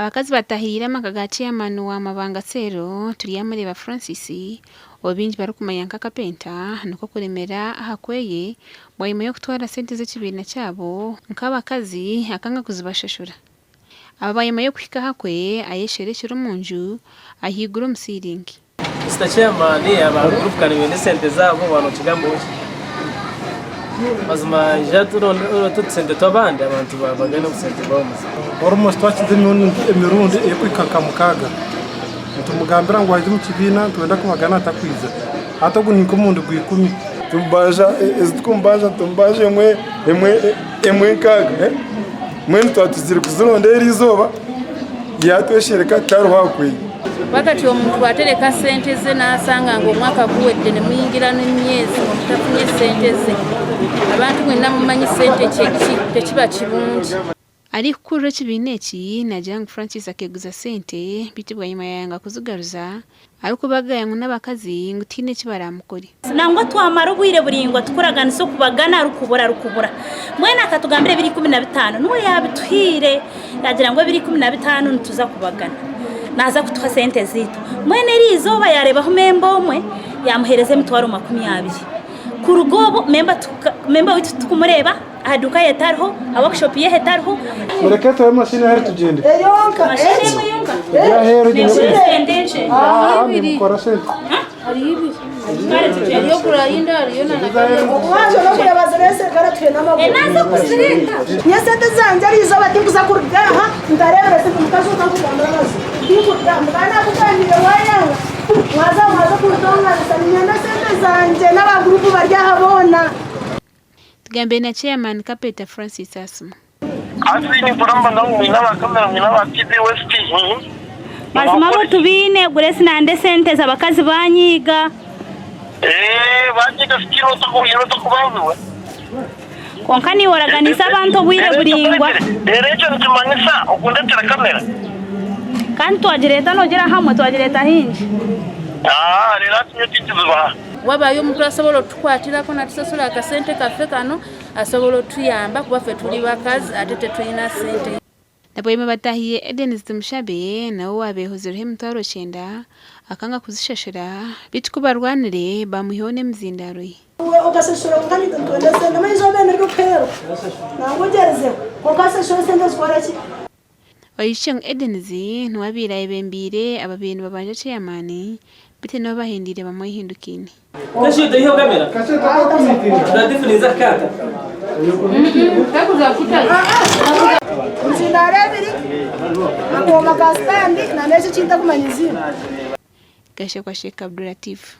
Abakazi batahirira amaka ga chairman wa Mabanga Sero Turiyamureba Francis obinji barukumanya nka kapenta nuko kuremera hakweye bwayimo yo kutwara sente z'ekibina cyabo nk'abakazi akanga kuzibashashura ababayimo yo kwika hakweye ayesherekero munju ahigura umusiringi. Mr. Chairman aba group kan bene sente zabo bano kigambo mazima jaturo tutsende twabandi abantu babagana kusente bamuze almost twachize emirundi ekwikaka mukaga ntumugambira ngo waje mu kibina twenda kubagana atakwiza hata guninko mundu gwikumi tumbaja tumbaje emwe kaga mwe twatuzire kuzirondera izoba yatweshereka taruhakwe wakati omuntu atereka sente ze nasanga ngo mwaka guwedde ne muyingira n'emyezi mutafunye sente ze abantu mwenna mumanyi sente tekiba kirungi. Ari kukuru kibina eki Najang Francis akeguza sente bitibwa nyuma yanga kuzigaruza ariko bagaya ngo n'abakazi ngo tine kibaramukori nangwa twamara ubwire buringwa tukuragana so kubagana rukubura mwene akatugambire 2015 nuwe yabitwire yagira ngo 2015 ntuza kubagana naza kutuha sente zitu mwene rizoba yarebaho memba omwe yamuhereze mitwaro 20 ku rugobo memba witu tukumureba aduka yetariho workshop ye hetariho murekete we mashine hari tugende yonka mashine yonka ya hero ni sendenche ibiri kora sente Ari ibi ariyo kurayinda ariyo waje no kuyabaza nese garatwe n'amaguru naza kuzirinda nyesente zanje ari izo batinguza kurugaha ndarebera se mutazuka kugambira mazi ndikugamba bana kuganira wayanga mwaza kurutonga sanyana sente zanje n'abagrupu barya habona tugambe na chairman Kapeta Francis Asuma asini kuramba ndamwe n'abakamera n'aba TV West mazima bo tubine guresi nande sente z'abakazi banyiga banyiga sikiro to konkani organiza abantu bwire buringwa derecho ntimanisa okundetera kamera kandi twagireta nogera hamwe twagireta hinji relatinyo titizuba wabayo omuntu asobola otukwatirako natusosola akasente kaffe kano asobola otuyamba kuba ffe tuli bakazi ate tetulina sente. Naboyima batahiye Eden Mushabe nawo wabehozereho mutaro 9 akanga kuzishashira bitikubarwanire bamuhone mzindaro ye ukasashura kandi twende sente amayizo bene rukero nangogereze ukasashura sente zkoraki Oyisheng Edenzi nwabira ebembire ababintu babanje chairman bite no bahindire bamuhindukini Kashido hiyo kamera ndadifuniza kata Kakuza kuta Mzindare biri ngoma kastandi na nese cinta kumanyizina Gashe kwa Sheikh Abdulatif.